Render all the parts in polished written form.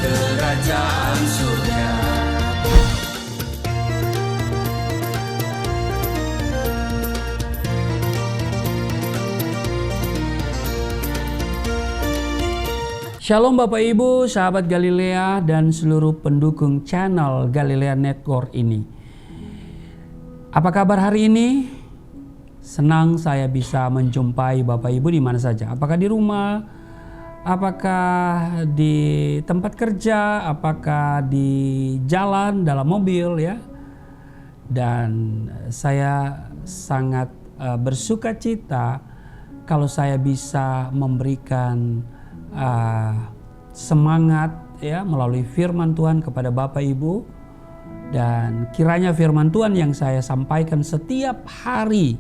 kerajaan surga. Shalom Bapak Ibu, sahabat Galilea dan seluruh pendukung channel Galilea Network ini. Apa kabar hari ini? Senang saya bisa menjumpai Bapak Ibu di mana saja. Apakah di rumah, apakah di tempat kerja, apakah di jalan, dalam mobil ya. Dan saya sangat bersuka cita kalau saya bisa memberikan semangat ya melalui firman Tuhan kepada Bapak Ibu, dan kiranya firman Tuhan yang saya sampaikan setiap hari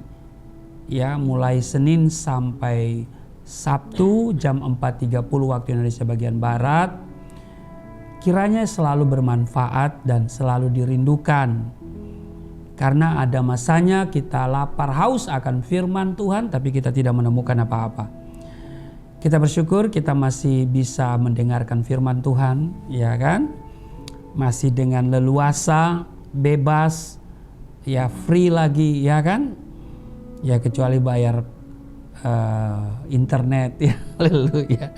ya mulai Senin sampai Sabtu jam 4.30 waktu Indonesia bagian Barat kiranya selalu bermanfaat dan selalu dirindukan, karena ada masanya kita lapar haus akan firman Tuhan tapi kita tidak menemukan apa-apa. Kita bersyukur kita masih bisa mendengarkan firman Tuhan, ya kan? Masih dengan leluasa, bebas, ya free lagi, ya kan? Ya kecuali bayar internet, ya, haleluya.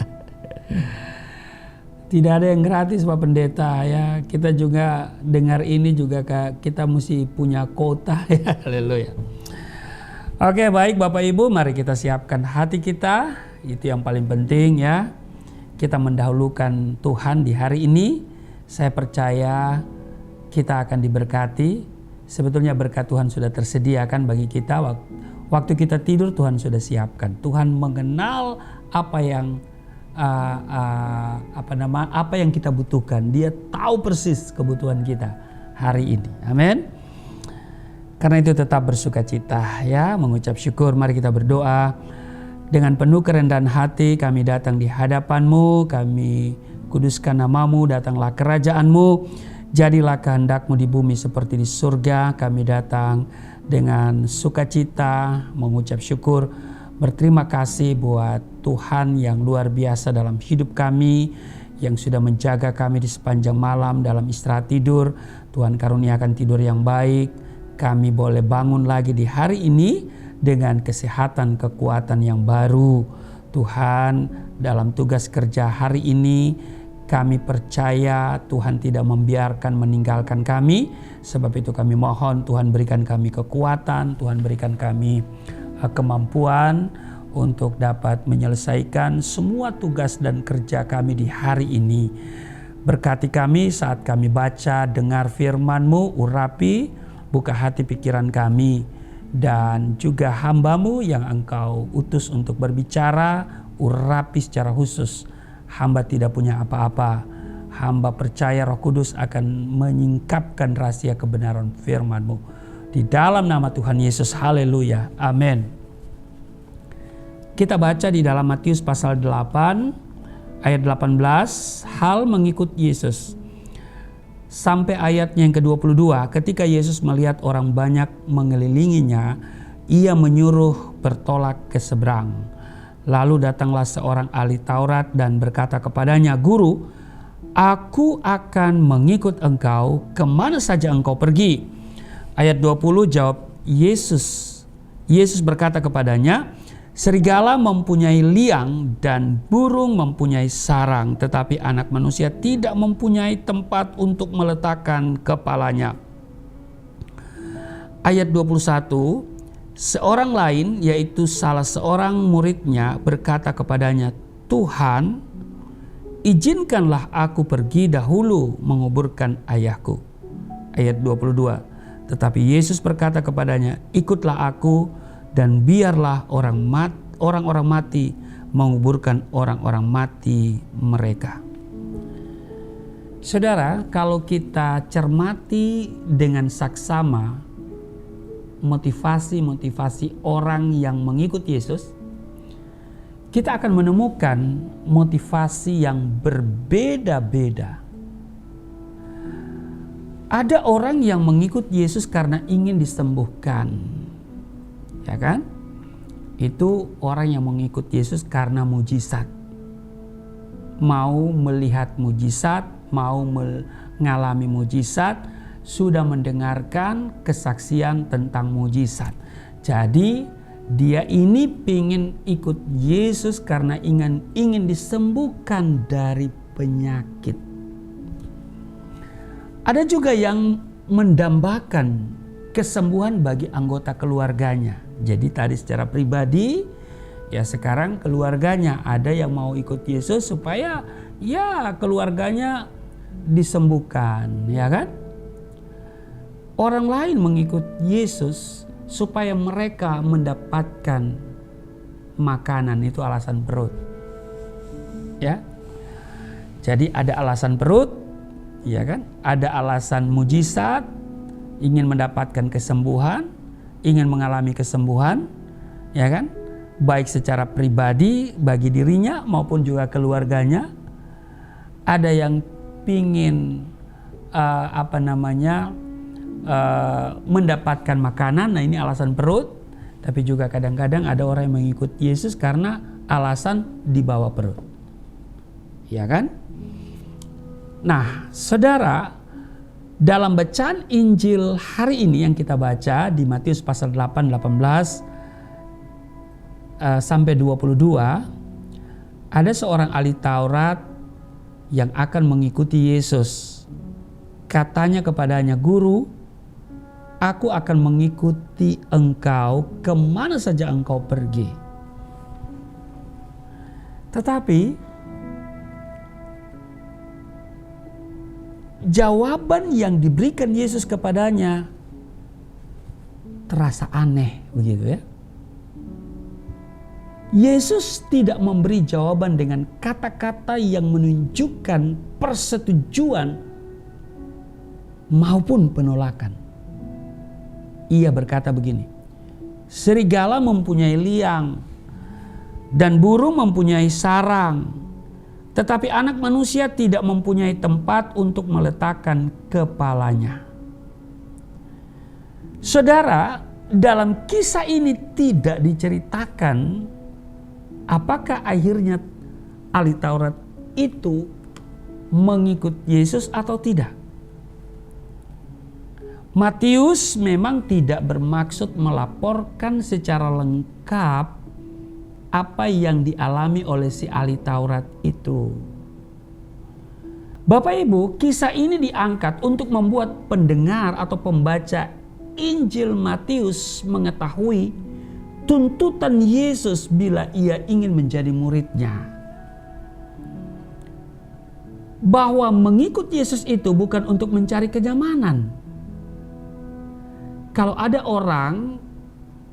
Tidak ada yang gratis Pak Pendeta, ya. Kita juga dengar ini juga kita mesti punya kuota, ya, haleluya. Oke, baik Bapak Ibu, mari kita siapkan hati kita. Itu yang paling penting ya. Kita mendahulukan Tuhan di hari ini. Saya percaya kita akan diberkati. Sebetulnya berkat Tuhan sudah tersediakan bagi kita. Waktu kita tidur Tuhan sudah siapkan. Tuhan mengenal apa yang kita butuhkan. Dia tahu persis kebutuhan kita hari ini. Amin. Karena itu tetap bersuka cita ya, mengucap syukur. Mari kita berdoa. Dengan penuh kerendahan hati kami datang di hadapan-Mu, kami kuduskan nama-Mu, datanglah kerajaan-Mu, jadilah kehendak-Mu di bumi seperti di surga. Kami datang dengan sukacita, mengucap syukur, berterima kasih buat Tuhan yang luar biasa dalam hidup kami, yang sudah menjaga kami di sepanjang malam dalam istirahat tidur. Tuhan karuniakan tidur yang baik, kami boleh bangun lagi di hari ini dengan kesehatan, kekuatan yang baru. Tuhan, dalam tugas kerja hari ini kami percaya Tuhan tidak membiarkan meninggalkan kami. Sebab itu kami mohon Tuhan berikan kami kekuatan, Tuhan berikan kami kemampuan untuk dapat menyelesaikan semua tugas dan kerja kami di hari ini. Berkati kami saat kami baca, dengar firman-Mu, urapi, buka hati pikiran kami. Dan juga hamba-Mu yang Engkau utus untuk berbicara, urapi secara khusus. Hamba tidak punya apa-apa. Hamba percaya Roh Kudus akan menyingkapkan rahasia kebenaran firman-Mu. Di dalam nama Tuhan Yesus, haleluya, amin. Kita baca di dalam Matius pasal 8 ayat 18, hal mengikut Yesus. Sampai ayatnya yang ke-22, ketika Yesus melihat orang banyak mengelilinginya, ia menyuruh bertolak ke seberang. Lalu datanglah seorang ahli Taurat dan berkata kepadanya, Guru, aku akan mengikut engkau kemana saja engkau pergi. Ayat 20 jawab Yesus. Yesus berkata kepadanya, serigala mempunyai liang dan burung mempunyai sarang, tetapi anak manusia tidak mempunyai tempat untuk meletakkan kepalanya. Ayat 21, seorang lain yaitu salah seorang muridnya berkata kepadanya, Tuhan, izinkanlah aku pergi dahulu menguburkan ayahku. Ayat 22, tetapi Yesus berkata kepadanya, ikutlah aku dan biarlah orang-orang mati menguburkan orang-orang mati mereka. Saudara, kalau kita cermati dengan saksama motivasi-motivasi orang yang mengikut Yesus, kita akan menemukan motivasi yang berbeda-beda. Ada orang yang mengikut Yesus karena ingin disembuhkan. Ya kan? Itu orang yang mengikut Yesus karena mujizat. Mau melihat mujizat, mau mengalami mujizat, sudah mendengarkan kesaksian tentang mujizat. Jadi dia ini ingin ikut Yesus karena ingin disembuhkan dari penyakit. Ada juga yang mendambakan kesembuhan bagi anggota keluarganya. Jadi tadi secara pribadi, ya sekarang keluarganya ada yang mau ikut Yesus supaya ya keluarganya disembuhkan, ya kan? Orang lain mengikut Yesus supaya mereka mendapatkan makanan, itu alasan perut. Ya. Jadi ada alasan perut, ya kan? Ada alasan mujizat, ingin mendapatkan kesembuhan, ingin mengalami kesembuhan, ya kan? Baik secara pribadi bagi dirinya maupun juga keluarganya. Ada yang pingin mendapatkan makanan, nah ini alasan perut. Tapi juga kadang-kadang ada orang yang mengikut Yesus karena alasan di bawah perut, ya kan? Nah, saudara, dalam bacaan Injil hari ini yang kita baca di Matius pasal 8, 18 sampai 22, ada seorang ahli Taurat yang akan mengikuti Yesus. Katanya kepadanya, "Guru, aku akan mengikuti engkau kemana saja engkau pergi." Tetapi jawaban yang diberikan Yesus kepadanya terasa aneh, begitu ya. Yesus tidak memberi jawaban dengan kata-kata yang menunjukkan persetujuan maupun penolakan. Ia berkata begini, "Serigala mempunyai liang dan burung mempunyai sarang, tetapi anak manusia tidak mempunyai tempat untuk meletakkan kepalanya." Saudara, dalam kisah ini tidak diceritakan apakah akhirnya ahli Taurat itu mengikut Yesus atau tidak. Matius memang tidak bermaksud melaporkan secara lengkap apa yang dialami oleh si ahli Taurat itu. Bapak Ibu, kisah ini diangkat untuk membuat pendengar atau pembaca Injil Matius mengetahui tuntutan Yesus bila ia ingin menjadi muridnya. Bahwa mengikut Yesus itu bukan untuk mencari kenyamanan. Kalau ada orang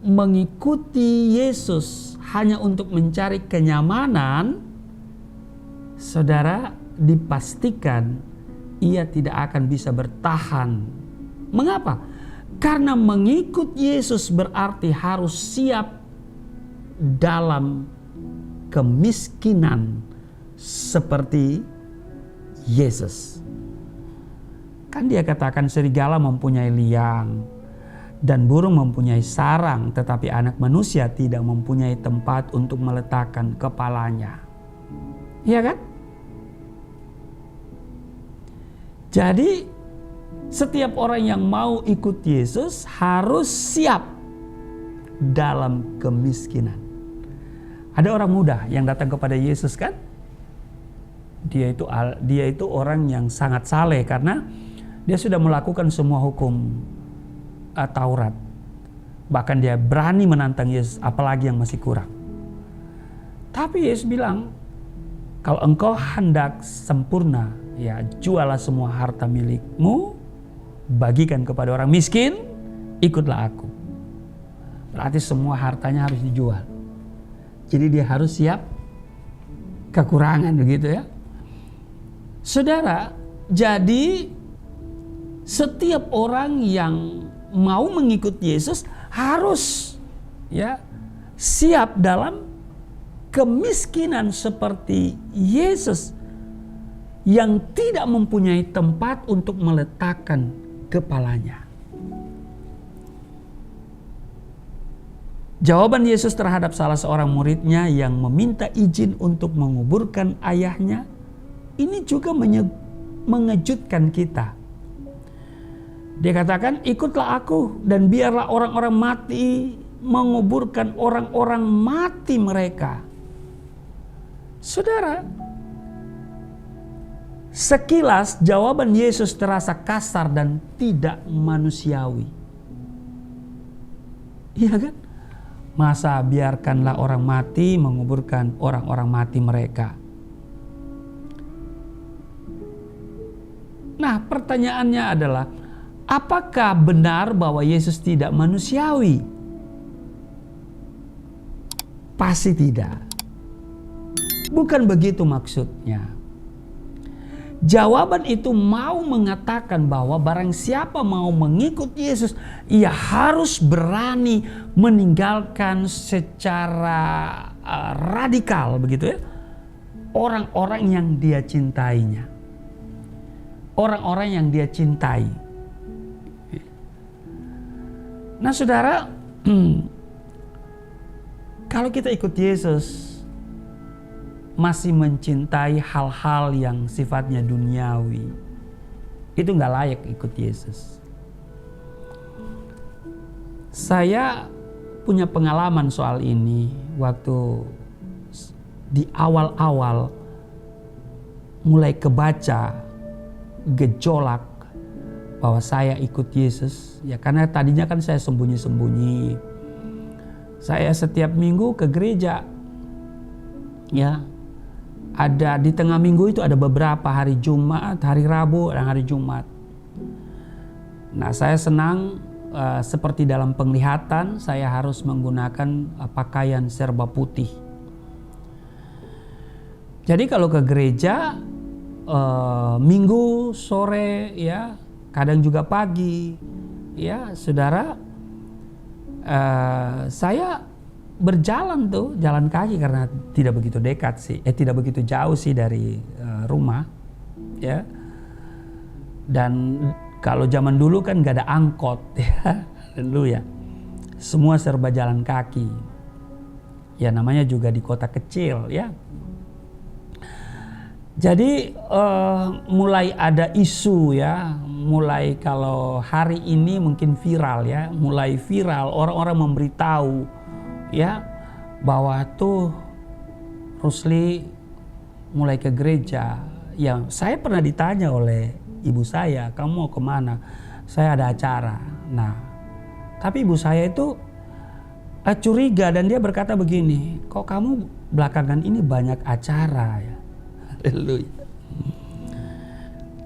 mengikuti Yesus hanya untuk mencari kenyamanan, saudara, dipastikan ia tidak akan bisa bertahan. Mengapa? Karena mengikut Yesus berarti harus siap dalam kemiskinan seperti Yesus. Kan dia katakan serigala mempunyai liang dan burung mempunyai sarang, tetapi anak manusia tidak mempunyai tempat untuk meletakkan kepalanya. Iya kan? Jadi setiap orang yang mau ikut Yesus harus siap dalam kemiskinan. Ada orang muda yang datang kepada Yesus kan? Dia itu orang yang sangat saleh karena dia sudah melakukan semua hukum Taurat. Bahkan dia berani menantang Yesus, apalagi yang masih kurang. Tapi Yesus bilang, kalau engkau hendak sempurna, ya jualah semua harta milikmu, bagikan kepada orang miskin, ikutlah aku. Berarti semua hartanya harus dijual. Jadi dia harus siap kekurangan, begitu ya. Saudara, jadi setiap orang yang mau mengikut Yesus harus ya siap dalam kemiskinan seperti Yesus yang tidak mempunyai tempat untuk meletakkan kepalanya. Jawaban Yesus terhadap salah seorang muridnya yang meminta izin untuk menguburkan ayahnya ini juga mengejutkan kita. Dia katakan, ikutlah aku dan biarlah orang-orang mati menguburkan orang-orang mati mereka. Saudara, sekilas jawaban Yesus terasa kasar dan tidak manusiawi. Iya kan? Masa biarkanlah orang mati menguburkan orang-orang mati mereka. Nah, pertanyaannya adalah, apakah benar bahwa Yesus tidak manusiawi? Pasti tidak. Bukan begitu maksudnya. Jawaban itu mau mengatakan bahwa barang siapa mau mengikut Yesus, ia harus berani meninggalkan secara radikal, begitu ya, orang-orang yang dia cintainya. Orang-orang yang dia cintai. Nah, saudara, kalau kita ikut Yesus, masih mencintai hal-hal yang sifatnya duniawi, itu nggak layak ikut Yesus. Saya punya pengalaman soal ini waktu di awal-awal mulai kebaca gejolak bahwa saya ikut Yesus, ya karena tadinya kan saya sembunyi-sembunyi. Saya setiap minggu ke gereja, ya. Ada di tengah minggu itu ada beberapa hari Jumat, hari Rabu, dan hari Jumat. Nah, saya senang seperti dalam penglihatan saya harus menggunakan pakaian serba putih. Jadi kalau ke gereja minggu sore, ya, kadang juga pagi, ya, saudara, saya berjalan tuh, jalan kaki karena tidak begitu dekat sih, tidak begitu jauh sih dari rumah, ya. Dan kalau zaman dulu kan gak ada angkot, ya, dulu ya, semua serba jalan kaki. Ya namanya juga di kota kecil, ya. Jadi mulai ada isu, ya, mulai kalau hari ini mungkin viral, ya, mulai viral, orang-orang memberitahu, ya, bahwa tuh Rusli mulai ke gereja. Yang saya pernah ditanya oleh ibu saya, kamu mau kemana? Saya ada acara. Nah, tapi ibu saya itu curiga dan dia berkata begini, kok kamu belakangan ini banyak acara, ya? Haleluya.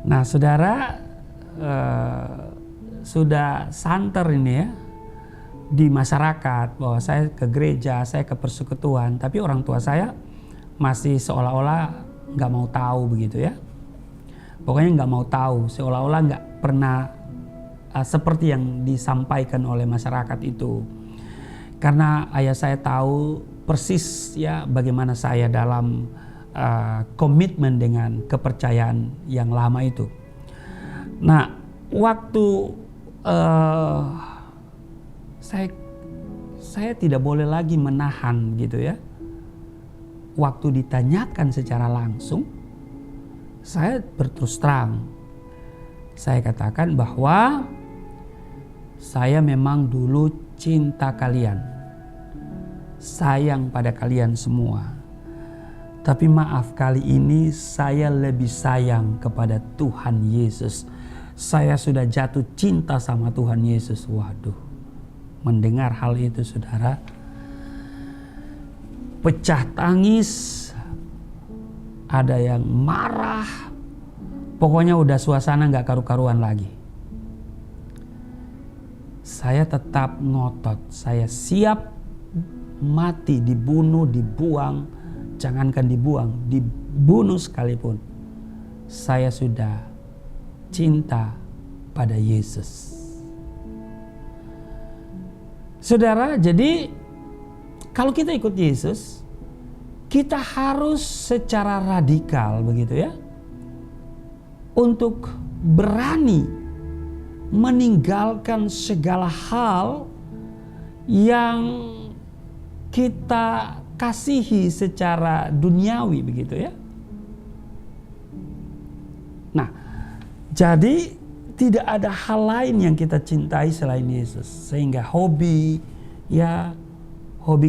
Nah, saudara, sudah santer ini, ya, di masyarakat bahwa saya ke gereja, saya ke persekutuan, tapi orang tua saya masih seolah-olah nggak mau tahu, begitu ya. Pokoknya nggak mau tahu, seolah-olah nggak pernah seperti yang disampaikan oleh masyarakat itu. Karena ayah saya tahu persis, ya, bagaimana saya dalam komitmen dengan kepercayaan yang lama itu. Nah, waktu saya tidak boleh lagi menahan, gitu ya. Waktu ditanyakan secara langsung, saya berterus terang. Saya katakan bahwa saya memang dulu cinta kalian, sayang pada kalian semua. Tapi maaf, kali ini saya lebih sayang kepada Tuhan Yesus. Saya sudah jatuh cinta sama Tuhan Yesus. Waduh. Mendengar hal itu, saudara, pecah tangis, ada yang marah, pokoknya udah suasana gak karu-karuan lagi. Saya tetap ngotot, saya siap mati, dibunuh, dibuang, jangankan dibuang, dibunuh sekalipun. Saya sudah cinta pada Yesus. Saudara, jadi kalau kita ikut Yesus, kita harus secara radikal, begitu ya, untuk berani meninggalkan segala hal yang kita kasihi secara duniawi, begitu ya. Nah, Jadi tidak ada hal lain yang kita cintai selain Yesus, sehingga hobi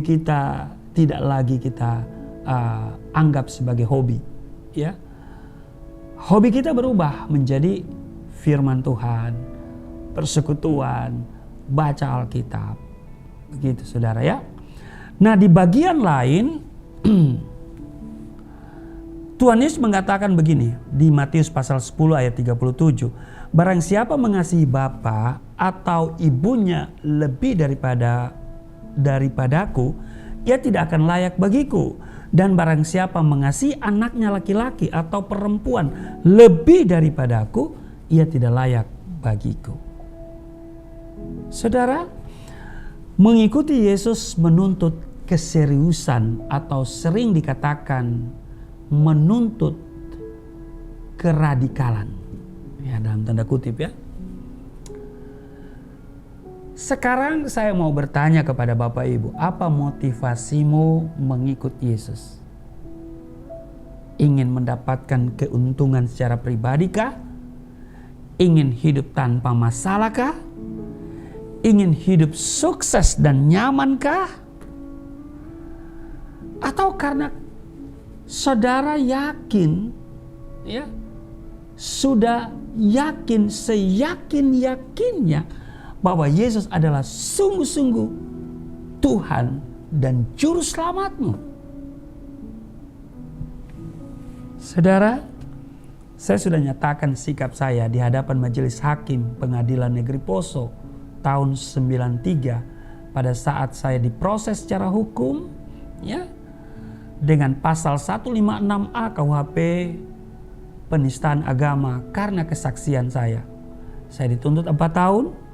kita tidak lagi kita anggap sebagai hobi, ya. Hobi kita berubah menjadi firman Tuhan, persekutuan, baca Alkitab, begitu saudara ya. Nah di bagian lain Tuhan Yesus mengatakan begini di Matius pasal 10 ayat 37. Barang siapa mengasihi bapa atau ibunya lebih daripadaku, ia tidak akan layak bagiku. Dan barang siapa mengasihi anaknya laki-laki atau perempuan lebih daripadaku, ia tidak layak bagiku. Saudara, mengikuti Yesus menuntut keseriusan atau sering dikatakan menuntut keradikalan, ya dalam tanda kutip ya. Sekarang saya mau bertanya kepada Bapak Ibu, apa motivasimu mengikut Yesus? Ingin mendapatkan keuntungan secara pribadi kah? Ingin hidup tanpa masalah kah? Ingin hidup sukses dan nyaman kah? Atau karena saudara yakin, ya, sudah yakin seyakin-yakinnya bahwa Yesus adalah sungguh-sungguh Tuhan dan Juru Selamatmu. Saudara, saya sudah nyatakan sikap saya di hadapan Majelis Hakim Pengadilan Negeri Poso tahun 93 pada saat saya diproses secara hukum, ya, dengan pasal 156A KUHP penistaan agama karena kesaksian saya. Saya dituntut 4 tahun.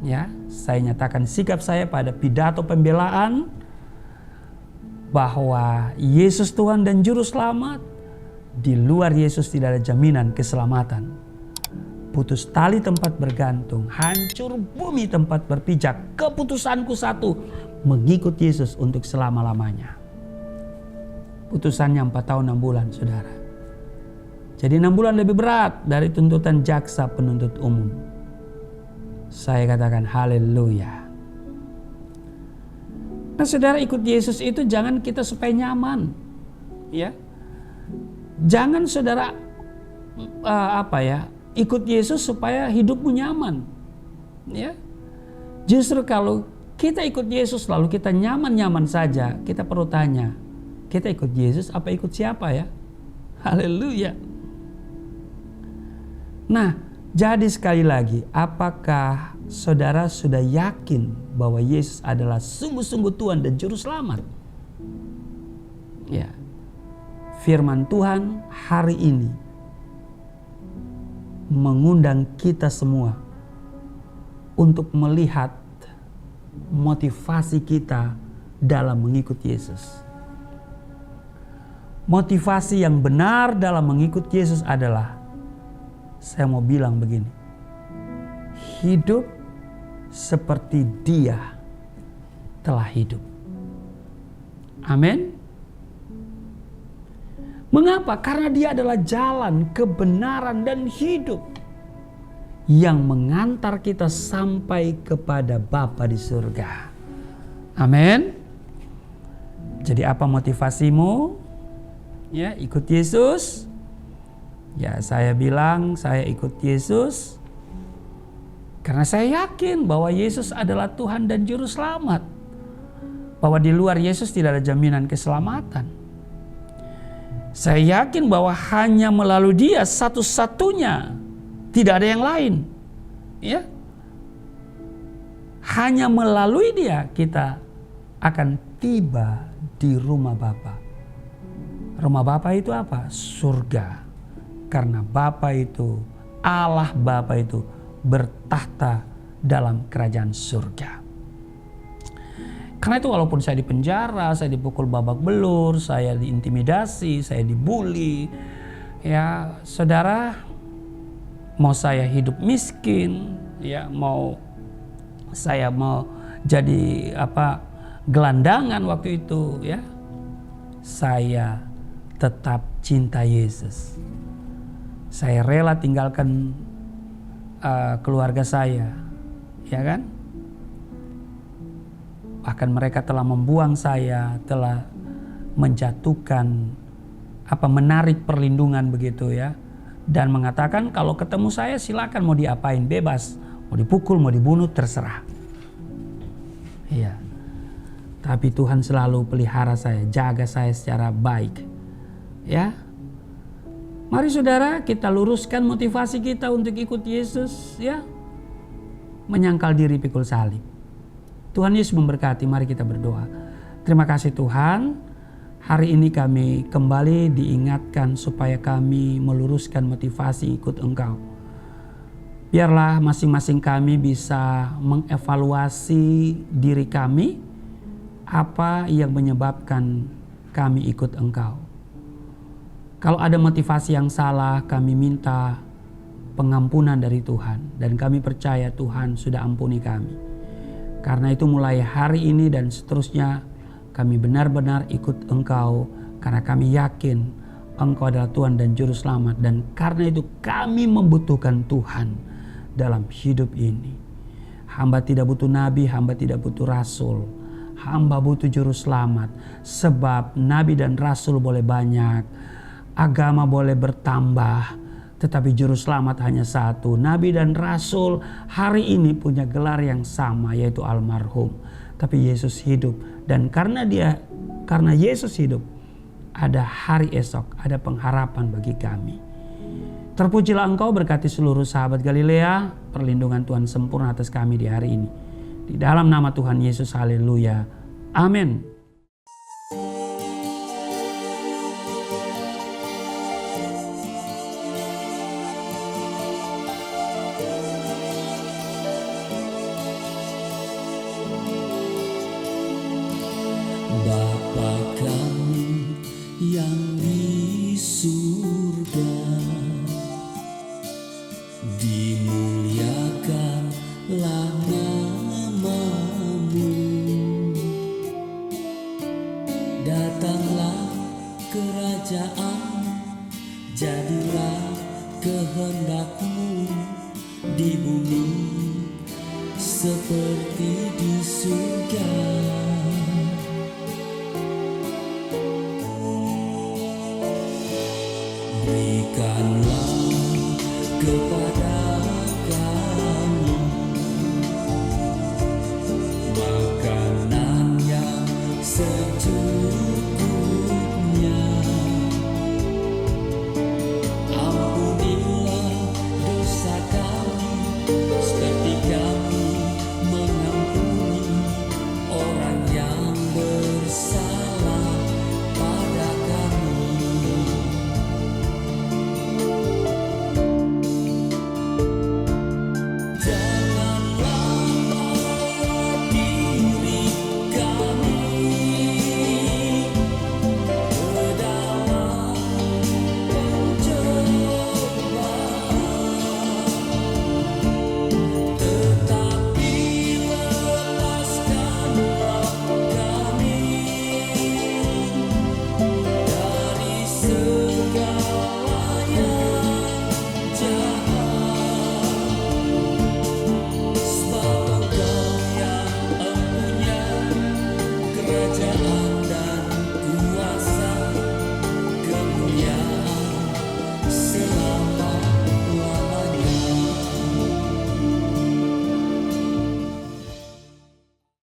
Ya, saya nyatakan sikap saya pada pidato pembelaan bahwa Yesus Tuhan dan Juru Selamat. Di luar Yesus tidak ada jaminan keselamatan. Putus tali tempat bergantung, hancur bumi tempat berpijak. Keputusanku satu, mengikut Yesus untuk selama-lamanya. Putusannya 4 tahun 6 bulan, saudara. Jadi 6 bulan lebih berat dari tuntutan jaksa penuntut umum. Saya katakan haleluya. Nah saudara, ikut Yesus itu jangan kita supaya nyaman, ya. Jangan saudara ikut Yesus supaya hidupmu nyaman, ya. Justru kalau kita ikut Yesus lalu kita nyaman-nyaman saja, kita perlu tanya, kita ikut Yesus apa ikut siapa ya? Haleluya. Nah, jadi sekali lagi, apakah saudara sudah yakin bahwa Yesus adalah sungguh-sungguh Tuhan dan Juru Selamat? Ya. Firman Tuhan hari ini mengundang kita semua untuk melihat motivasi kita dalam mengikut Yesus. Motivasi yang benar dalam mengikut Yesus adalah, saya mau bilang begini, hidup seperti Dia telah hidup. Amin. Mengapa? Karena Dia adalah jalan, kebenaran, dan hidup yang mengantar kita sampai kepada Bapa di surga. Amin. Jadi apa motivasimu? Ya, ikut Yesus. Ya, saya bilang saya ikut Yesus karena saya yakin bahwa Yesus adalah Tuhan dan Juru Selamat. Bahwa di luar Yesus tidak ada jaminan keselamatan. Saya yakin bahwa hanya melalui Dia satu-satunya, tidak ada yang lain. Ya. Hanya melalui Dia kita akan tiba di rumah Bapa. Rumah Bapa itu apa? Surga. Karena Bapa itu, Allah Bapa itu bertahta dalam kerajaan surga. Karena itu walaupun saya dipenjara, saya dipukul babak belur, saya diintimidasi, saya dibully, ya saudara, mau saya hidup miskin, ya mau saya jadi gelandangan waktu itu, ya saya tetap cinta Yesus. Saya rela tinggalkan keluarga saya, ya kan? Bahkan mereka telah membuang saya, telah menjatuhkan, menarik perlindungan begitu ya, dan mengatakan kalau ketemu saya silakan mau diapain, bebas, mau dipukul, mau dibunuh, terserah. Iya. Tapi Tuhan selalu pelihara saya, jaga saya secara baik. Ya. Mari saudara, kita luruskan motivasi kita untuk ikut Yesus, ya. Menyangkal diri pikul salib. Tuhan Yesus memberkati, mari kita berdoa. Terima kasih Tuhan, hari ini kami kembali diingatkan supaya kami meluruskan motivasi ikut Engkau. Biarlah masing-masing kami bisa mengevaluasi diri kami, apa yang menyebabkan kami ikut Engkau. Kalau ada motivasi yang salah, kami minta pengampunan dari Tuhan. Dan kami percaya Tuhan sudah ampuni kami. Karena itu mulai hari ini dan seterusnya kami benar-benar ikut Engkau. Karena kami yakin Engkau adalah Tuhan dan Juru Selamat. Dan karena itu kami membutuhkan Tuhan dalam hidup ini. Hamba tidak butuh nabi, hamba tidak butuh rasul. Hamba butuh Juru Selamat. Sebab nabi dan rasul boleh banyak, agama boleh bertambah, tetapi Juru Selamat hanya satu. Nabi dan Rasul hari ini punya gelar yang sama, yaitu almarhum. Tapi Yesus hidup, dan karena Yesus hidup, ada hari esok, ada pengharapan bagi kami. Terpujilah Engkau, berkati seluruh sahabat Galilea, perlindungan Tuhan sempurna atas kami di hari ini. Di dalam nama Tuhan Yesus, haleluya. Amin. Bapa kami yang di surga, dimuliakanlah